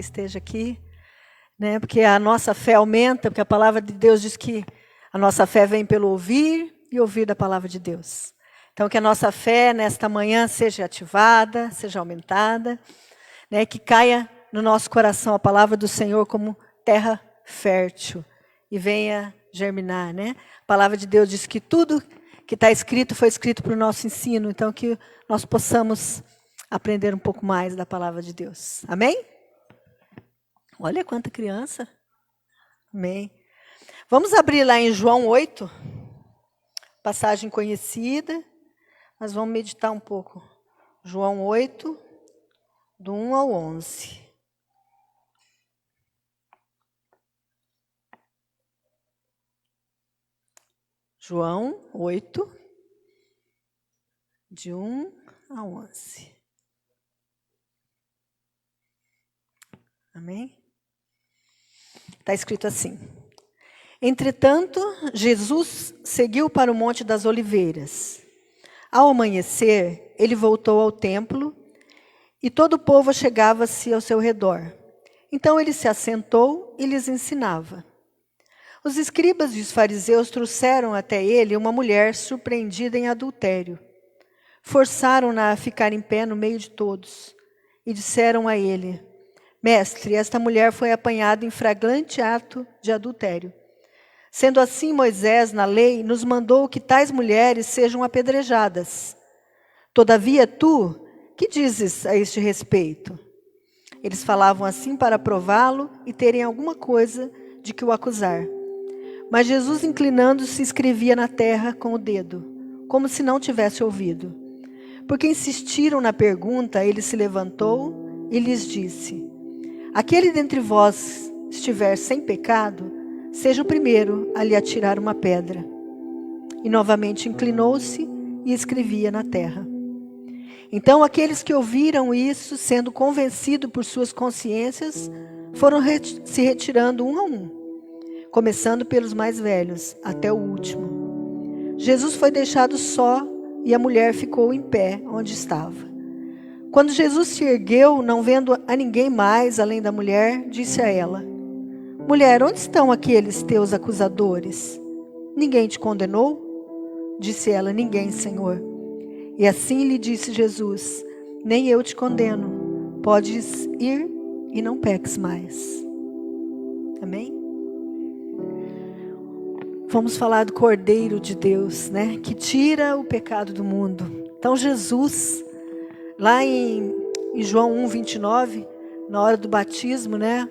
esteja aqui, né? Porque a nossa fé aumenta, porque a palavra de Deus diz que a nossa fé vem pelo ouvir e ouvir da palavra de Deus. Então, que a nossa fé nesta manhã seja ativada, seja aumentada, né? Que caia no nosso coração a palavra do Senhor como terra fértil e venha germinar, né? A palavra de Deus diz que tudo que está escrito foi escrito para o nosso ensino, então que nós possamos aprender um pouco mais da palavra de Deus. Amém? Olha quanta criança. Amém. Vamos abrir lá em João 8, passagem conhecida, mas vamos meditar um pouco. João 8, do 1 ao 11. João 8, de 1 a 11. Amém? Está escrito assim. Entretanto, Jesus seguiu para o Monte das Oliveiras. Ao amanhecer, ele voltou ao templo e todo o povo chegava-se ao seu redor. Então ele se assentou e lhes ensinava. Os escribas e os fariseus trouxeram até ele uma mulher surpreendida em adultério. Forçaram-na a ficar em pé no meio de todos e disseram a ele: Mestre, esta mulher foi apanhada em flagrante ato de adultério. Sendo assim, Moisés, na lei, nos mandou que tais mulheres sejam apedrejadas. Todavia, tu, que dizes a este respeito? Eles falavam assim para prová-lo e terem alguma coisa de que o acusar. Mas Jesus, inclinando-se, escrevia na terra com o dedo, como se não tivesse ouvido. Porque insistiram na pergunta, ele se levantou e lhes disse: Aquele dentre vós estiver sem pecado, seja o primeiro a lhe atirar uma pedra. E novamente inclinou-se e escrevia na terra. Então aqueles que ouviram isso, sendo convencidos por suas consciências, foram se retirando um a um, começando pelos mais velhos, até o último. Jesus foi deixado só e a mulher ficou em pé onde estava. Quando Jesus se ergueu, não vendo a ninguém mais além da mulher, disse a ela: Mulher, onde estão aqueles teus acusadores? Ninguém te condenou? Disse ela: Ninguém, Senhor. E assim lhe disse Jesus: Nem eu te condeno. Podes ir e não peques mais. Amém? Vamos falar do Cordeiro de Deus, né? Que tira o pecado do mundo. Então Jesus, lá em João 1, 29, na hora do batismo, né?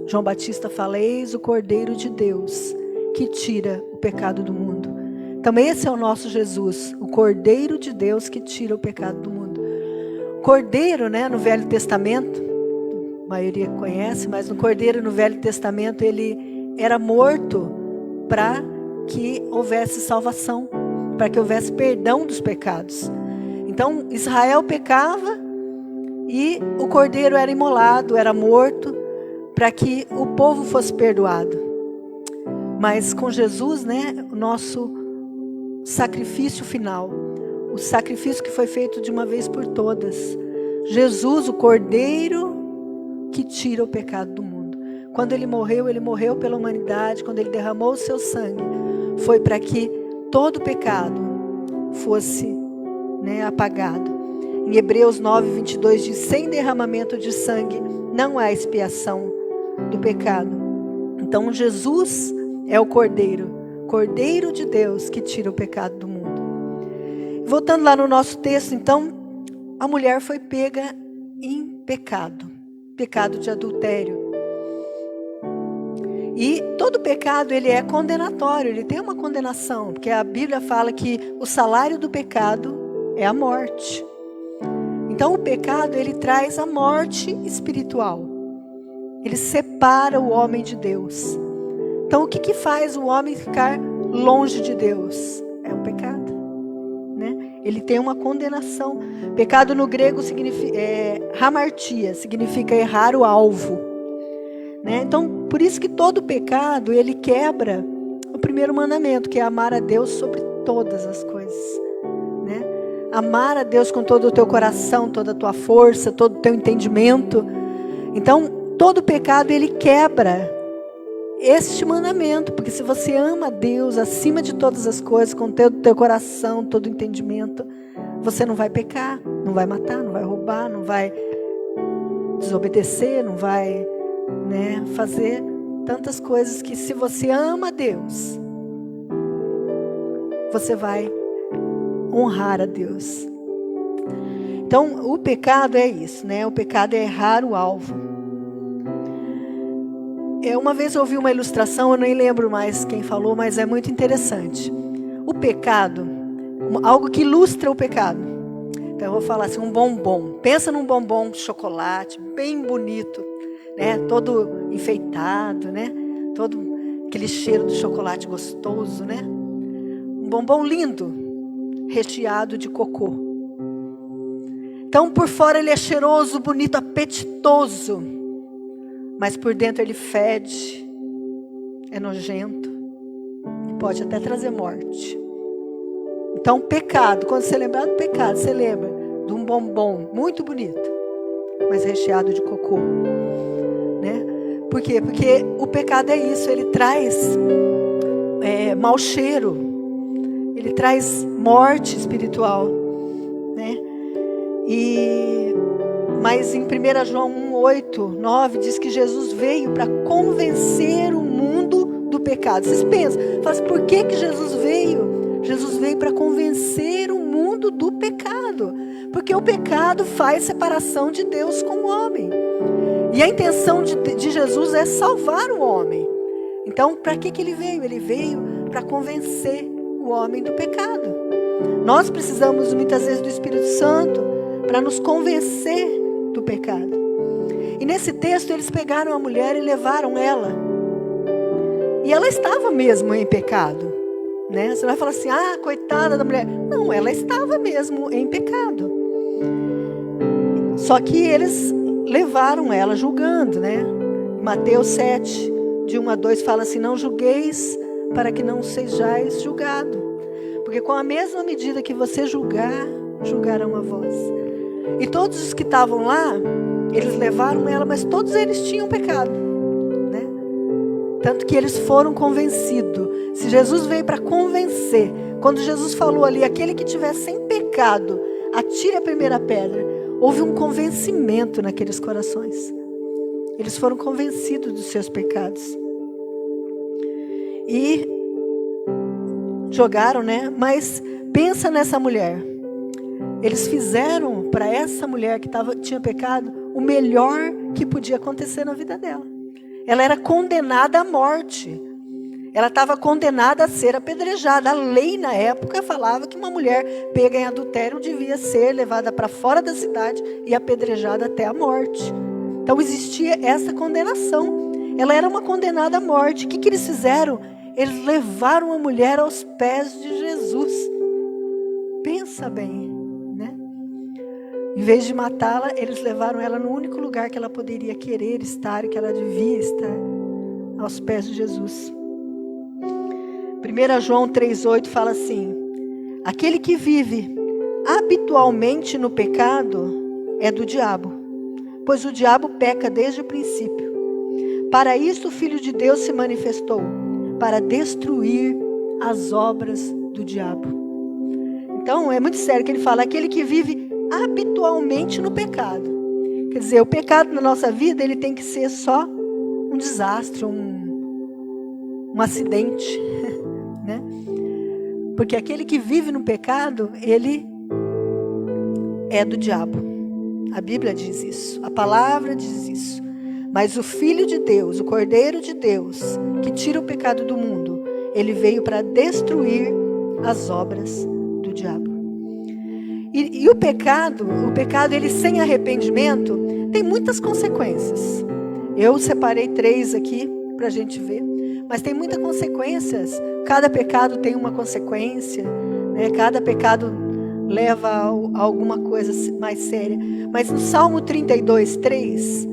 João Batista fala: Eis o Cordeiro de Deus, que tira o pecado do mundo. Então esse é o nosso Jesus, o Cordeiro de Deus que tira o pecado do mundo. Cordeiro, né? No Velho Testamento, a maioria conhece, mas no Cordeiro no Velho Testamento ele era morto para que houvesse salvação, para que houvesse perdão dos pecados. Então Israel pecava e o Cordeiro era imolado, era morto, para que o povo fosse perdoado. Mas com Jesus, né, o nosso sacrifício final, o sacrifício que foi feito de uma vez por todas. Jesus, o Cordeiro que tira o pecado do mundo. Quando ele morreu pela humanidade. Quando ele derramou o seu sangue, foi para que todo pecado fosse, né, apagado. Em Hebreus 9, 22 diz: sem derramamento de sangue não há expiação do pecado. Então Jesus é o Cordeiro de Deus que tira o pecado do mundo. Voltando lá no nosso texto, então, a mulher foi pega em pecado de adultério. E todo pecado, ele é condenatório, ele tem uma condenação, porque a Bíblia fala que o salário do pecado é a morte. Então o pecado, ele traz a morte espiritual. Ele separa o homem de Deus. Então o que faz o homem ficar longe de Deus? É o pecado, né? Ele tem uma condenação. Pecado no grego significa hamartia, significa errar o alvo, né? Então por isso que todo pecado, ele quebra o primeiro mandamento, que é amar a Deus sobre todas as coisas, né? Amar a Deus com todo o teu coração, toda a tua força, todo o teu entendimento, Então, todo pecado, ele quebra este mandamento, porque se você ama a Deus acima de todas as coisas, com todo o teu coração, todo o entendimento, você não vai pecar, não vai matar, não vai roubar, não vai desobedecer, não vai, fazer tantas coisas que, se você ama a Deus, você vai honrar a Deus. Então, o pecado é isso, o pecado é errar o alvo. Uma vez eu ouvi uma ilustração, eu nem lembro mais quem falou, mas é muito interessante. O pecado, algo que ilustra o pecado. Então eu vou falar assim, um bombom. Pensa num bombom de chocolate, bem bonito, todo enfeitado, todo aquele cheiro de chocolate gostoso, Um bombom lindo, recheado de cocô. Então por fora ele é cheiroso, bonito, apetitoso. Mas por dentro ele fede, é nojento e pode até trazer morte. Então pecado, quando você lembrar do pecado, você lembra de um bombom muito bonito, mas recheado de cocô. Por quê? Porque o pecado é isso, ele traz mau cheiro, ele traz morte espiritual. Mas em 1 João 1, 8, 9, diz que Jesus veio para convencer o mundo do pecado. Vocês pensam, falam assim, por que Jesus veio? Jesus veio para convencer o mundo do pecado. Porque o pecado faz separação de Deus com o homem. E a intenção de Jesus é salvar o homem. Então, para que ele veio? Ele veio para convencer o homem do pecado. Nós precisamos muitas vezes do Espírito Santo para nos convencer do pecado. E nesse texto eles pegaram a mulher e levaram ela. E ela estava mesmo em pecado. Você vai falar assim, coitada da mulher. Não, ela estava mesmo em pecado. Só que eles levaram ela julgando, Mateus 7, de 1 a 2 fala assim, não julgueis para que não sejais julgado. Porque com a mesma medida que você julgar, julgarão a vós. E todos os que estavam lá, eles levaram ela, mas todos eles tinham pecado, Tanto que eles foram convencidos. Se Jesus veio para convencer, quando Jesus falou ali, aquele que tiver sem pecado, atire a primeira pedra, houve um convencimento naqueles corações. Eles foram convencidos dos seus pecados. E jogaram, Mas pensa nessa mulher. Eles fizeram para essa mulher que tinha pecado o melhor que podia acontecer na vida dela. Ela era condenada à morte. Ela estava condenada a ser apedrejada. A lei na época falava que uma mulher pega em adultério devia ser levada para fora da cidade e apedrejada até a morte. Então existia essa condenação. Ela era uma condenada à morte. O que eles fizeram? Eles levaram a mulher aos pés de Jesus. Pensa bem. Em vez de matá-la, eles levaram ela no único lugar que ela poderia querer estar e que ela devia estar, aos pés de Jesus. 1 João 3,8 fala assim, aquele que vive habitualmente no pecado é do diabo, pois o diabo peca desde o princípio. Para isso o Filho de Deus se manifestou, para destruir as obras do diabo. Então é muito sério que ele fala, aquele que vive habitualmente no pecado. Quer dizer, o pecado na nossa vida, ele tem que ser só um desastre, um acidente, Porque aquele que vive no pecado, ele é do diabo. A Bíblia diz isso, a palavra diz isso. Mas o Filho de Deus, o Cordeiro de Deus, que tira o pecado do mundo, ele veio para destruir as obras do diabo. E o pecado, ele sem arrependimento, tem muitas consequências. Eu separei 3 aqui para a gente ver. Mas tem muitas consequências. Cada pecado tem uma consequência. Cada pecado leva a alguma coisa mais séria. Mas no Salmo 32, 3,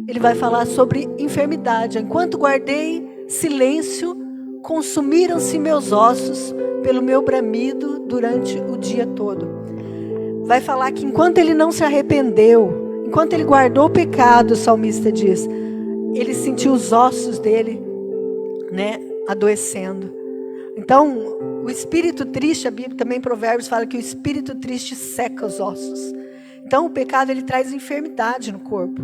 ele vai falar sobre enfermidade. Enquanto guardei silêncio, consumiram-se meus ossos pelo meu bramido durante o dia todo. Vai falar que enquanto ele não se arrependeu, enquanto ele guardou o pecado, o salmista diz, ele sentiu os ossos dele, né, adoecendo. Então, o espírito triste, a Bíblia também em Provérbios fala que o espírito triste seca os ossos. Então, o pecado ele traz enfermidade no corpo.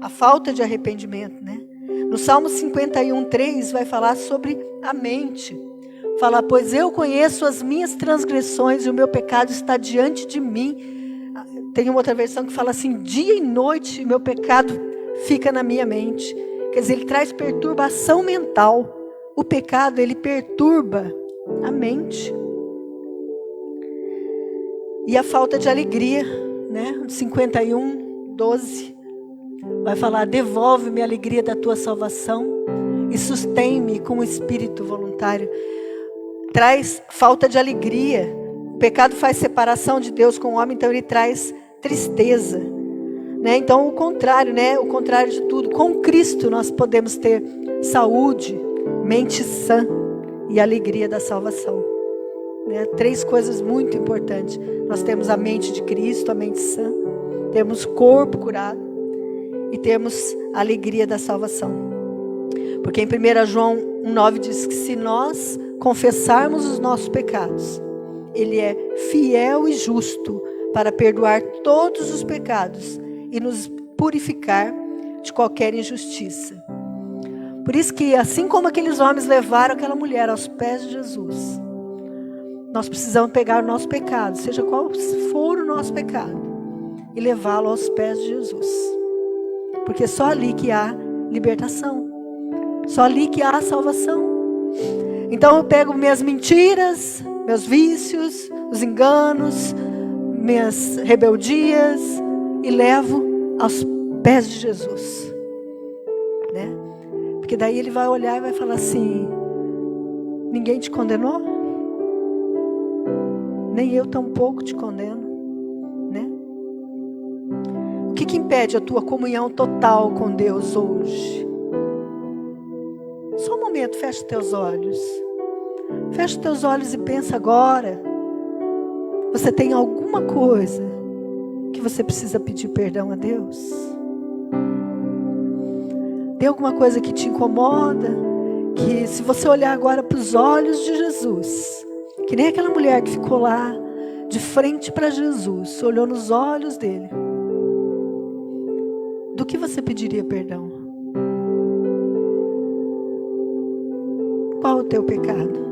A falta de arrependimento, né? No Salmo 51:3 vai falar sobre a mente. Fala, pois eu conheço as minhas transgressões e o meu pecado está diante de mim. Tem uma outra versão que fala assim, dia e noite meu pecado fica na minha mente. Quer dizer, ele traz perturbação mental. O pecado, ele perturba a mente. E a falta de alegria, né? 51:12 vai falar, devolve-me a alegria da tua salvação e sustém-me com o espírito voluntário. Traz falta de alegria. O pecado faz separação de Deus com o homem, então ele traz tristeza, né? Então o contrário, né? O contrário de tudo. Com Cristo nós podemos ter saúde, mente sã e alegria da salvação, né? 3 coisas muito importantes. Nós temos a mente de Cristo, a mente sã, temos corpo curado e temos a alegria da salvação. Porque em 1 João 1:9 diz que se nós confessarmos os nossos pecados, Ele é fiel e justo para perdoar todos os pecados e nos purificar de qualquer injustiça. Por isso que, assim como aqueles homens levaram aquela mulher aos pés de Jesus, nós precisamos pegar o nosso pecado, seja qual for o nosso pecado, e levá-lo aos pés de Jesus. Porque só ali que há libertação, só ali que há salvação. Então eu pego minhas mentiras, meus vícios, os enganos, minhas rebeldias e levo aos pés de Jesus, né? Porque daí ele vai olhar e vai falar assim, ninguém te condenou? Nem eu tampouco te condeno, né? O que impede a tua comunhão total com Deus hoje? Só um momento, fecha teus olhos. Fecha teus olhos e pensa agora. Você tem alguma coisa que você precisa pedir perdão a Deus? Tem alguma coisa que te incomoda? Que se você olhar agora para os olhos de Jesus, que nem aquela mulher que ficou lá de frente para Jesus, olhou nos olhos dele, do que você pediria perdão? Qual o teu pecado?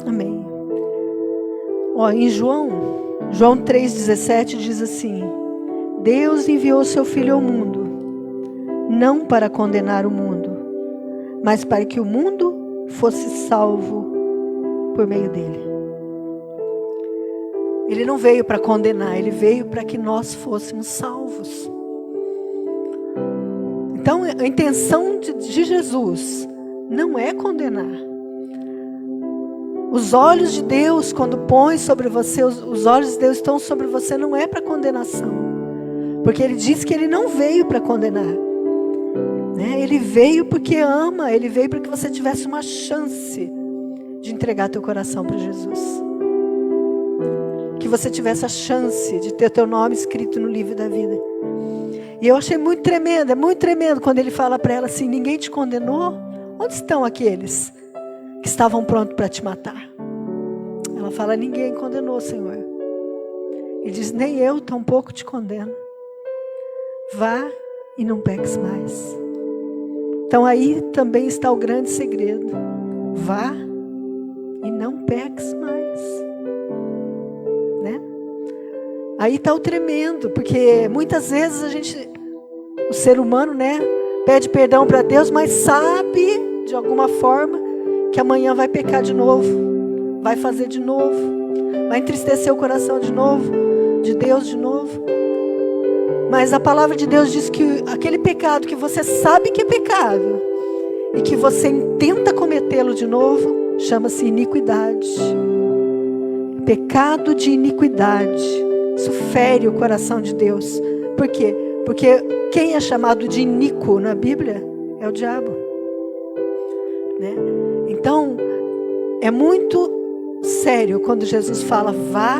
Amém. Ó, em João 3,17 diz assim, Deus enviou seu Filho ao mundo, não para condenar o mundo, mas para que o mundo fosse salvo por meio dele. Ele não veio para condenar, ele veio para que nós fôssemos salvos. Então, a intenção de Jesus não é condenar. Os olhos de Deus, quando põe sobre você, os olhos de Deus estão sobre você, não é para condenação. Porque ele diz que ele não veio para condenar. Ele veio porque ama, ele veio para que você tivesse uma chance de entregar teu coração para Jesus. Que você tivesse a chance de ter teu nome escrito no livro da vida. E eu achei muito tremendo quando ele fala para ela assim, ninguém te condenou? Onde estão aqueles que estavam prontos para te matar? Ela fala, ninguém condenou, Senhor. Ele diz, nem eu tampouco te condeno. Vá e não peques mais. Então aí também está o grande segredo. Vá e não peques mais. Né? Aí está o tremendo, porque muitas vezes o ser humano, né, pede perdão para Deus, mas sabe, de alguma forma, que amanhã vai pecar de novo, vai fazer de novo, vai entristecer o coração de novo, de Deus de novo. Mas a palavra de Deus diz que aquele pecado que você sabe que é pecado e que você tenta cometê-lo de novo, chama-se iniquidade. Pecado de iniquidade. Isso fere o coração de Deus. Por quê? Porque quem é chamado de iníquo na Bíblia é o diabo, né? Então, é muito sério quando Jesus fala: vá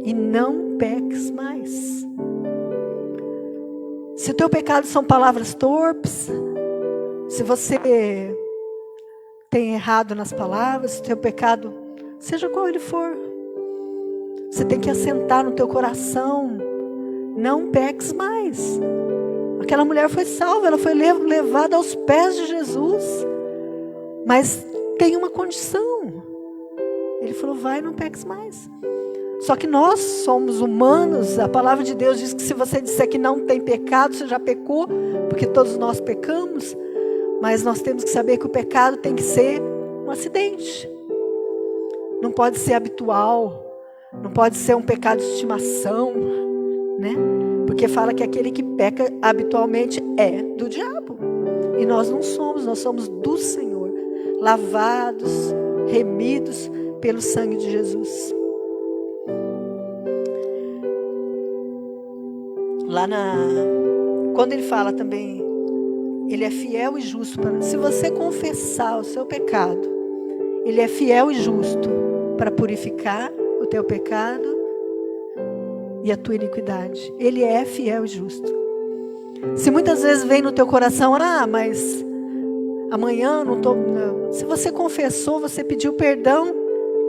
e não peques mais. Se o teu pecado são palavras torpes, se você tem errado nas palavras, se o teu pecado, seja qual ele for, você tem que assentar no teu coração: não peques mais. Aquela mulher foi salva, ela foi levada aos pés de Jesus, mas tem uma condição. Ele falou: vai, não peques mais. Só que nós somos humanos. A palavra de Deus diz que se você disser que não tem pecado, você já pecou, porque todos nós pecamos. Mas nós temos que saber que o pecado tem que ser um acidente. Não pode ser habitual. Não pode ser um pecado de estimação, né? Porque fala que aquele que peca habitualmente é do diabo. E nós não somos, nós somos do Senhor, lavados, remidos pelo sangue de Jesus. Quando ele fala também, ele é fiel e justo. Se você confessar o seu pecado, ele é fiel e justo para purificar o teu pecado e a tua iniquidade. Ele é fiel e justo. Se muitas vezes vem no teu coração: mas amanhã não estou... Se você confessou, você pediu perdão,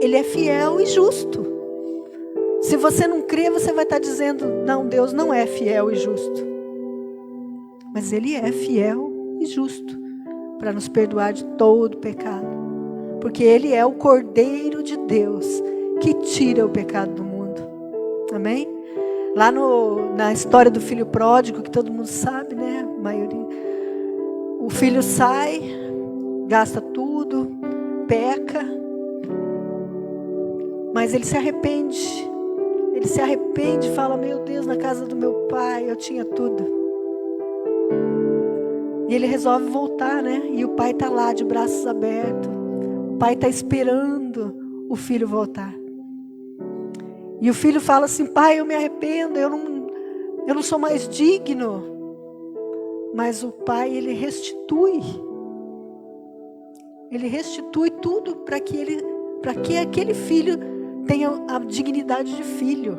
ele é fiel e justo. Se você não crê, você vai estar dizendo: não, Deus não é fiel e justo. Mas ele é fiel e justo para nos perdoar de todo pecado. Porque ele é o Cordeiro de Deus que tira o pecado do mundo. Amém? Lá na história do filho pródigo, que todo mundo sabe, né? A maioria. O filho sai, gasta tudo, peca, mas ele se arrepende. Ele se arrepende e fala: meu Deus, na casa do meu pai eu tinha tudo. E ele resolve voltar, né? E o pai está lá de braços abertos. O pai está esperando o filho voltar. E o filho fala assim: pai, eu me arrependo, eu não sou mais digno. Mas o pai, ele restitui tudo para que aquele filho tenha a dignidade de filho.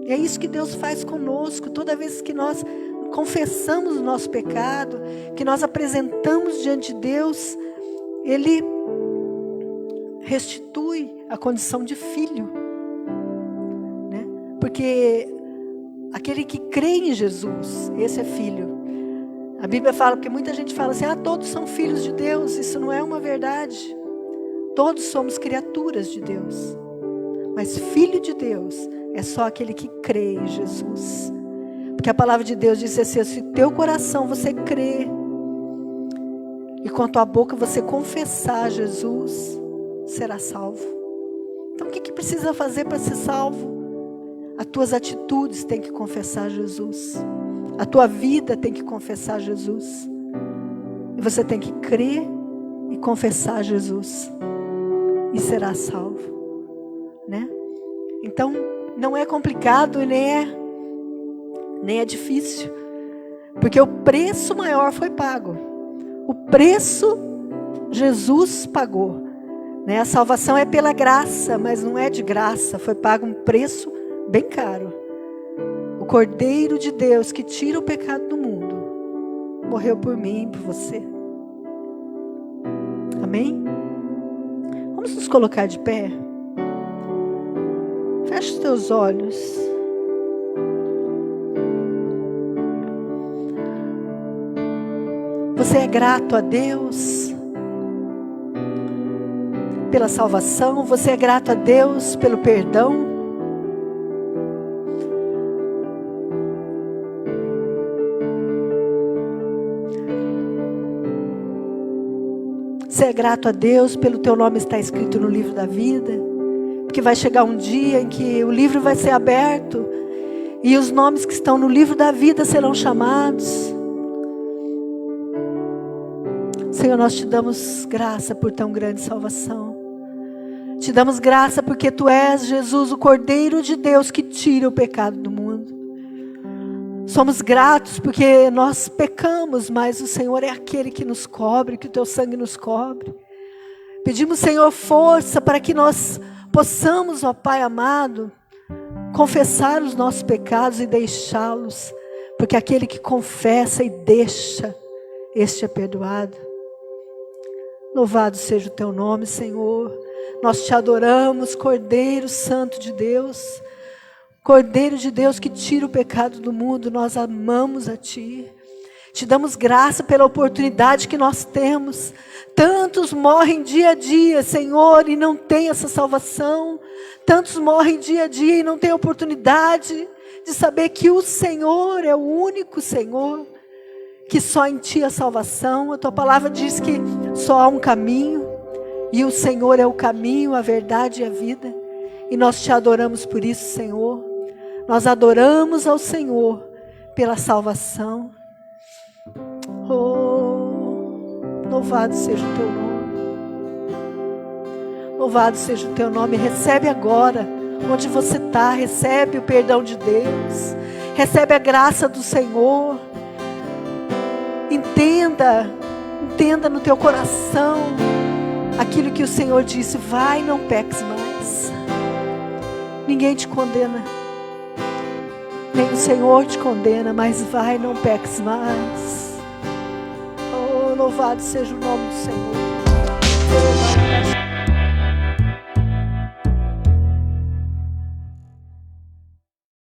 E é isso que Deus faz conosco. Toda vez que nós confessamos o nosso pecado, que nós apresentamos diante de Deus, ele restitui a condição de filho, né? Porque aquele que crê em Jesus, esse é filho. A Bíblia fala, porque muita gente fala assim: todos são filhos de Deus. Isso não é uma verdade. Todos somos criaturas de Deus. Mas filho de Deus é só aquele que crê em Jesus. Porque a palavra de Deus diz assim: se teu coração você crê e com a tua boca você confessar Jesus, será salvo. Então o que precisa fazer para ser salvo? As tuas atitudes têm que confessar Jesus. A tua vida tem que confessar Jesus. E você tem que crer e confessar Jesus. E será salvo, né? Então, não é complicado e nem é difícil. Porque o preço maior foi pago. O preço Jesus pagou, né? A salvação é pela graça, mas não é de graça. Foi pago um preço bem caro. O Cordeiro de Deus que tira o pecado do mundo morreu por mim e por você. Amém? Vamos nos colocar de pé. Feche os teus olhos. Você é grato a Deus pela salvação? Você é grato a Deus pelo perdão? Você é grato a Deus pelo teu nome estar escrito no livro da vida? Porque vai chegar um dia em que o livro vai ser aberto e os nomes que estão no livro da vida serão chamados. Senhor, nós te damos graça por tão grande salvação. Te damos graça porque Tu és, Jesus, o Cordeiro de Deus que tira o pecado do mundo. Somos gratos porque nós pecamos, mas o Senhor é aquele que nos cobre, que o teu sangue nos cobre. Pedimos, Senhor, força para que nós possamos, ó Pai amado, confessar os nossos pecados e deixá-los, porque aquele que confessa e deixa, este é perdoado. Louvado seja o teu nome, Senhor. Nós te adoramos, Cordeiro Santo de Deus. Cordeiro de Deus que tira o pecado do mundo, nós amamos a Ti. Te damos graça pela oportunidade que nós temos. Tantos morrem dia a dia, Senhor, e não têm essa salvação. Tantos morrem dia a dia e não têm a oportunidade de saber que o Senhor é o único Senhor, que só em Ti há salvação. A Tua palavra diz que só há um caminho, e o Senhor é o caminho, a verdade e a vida. E nós Te adoramos por isso, Senhor. Nós adoramos ao Senhor pela salvação. Oh, louvado seja o Teu nome. Louvado seja o Teu nome. Recebe agora, onde você está, recebe o perdão de Deus. Recebe a graça do Senhor. Entenda no teu coração aquilo que o Senhor disse: vai, não peques mais. Ninguém te condena, nem o Senhor te condena, mas vai, não peques mais. Oh, louvado seja o nome do Senhor.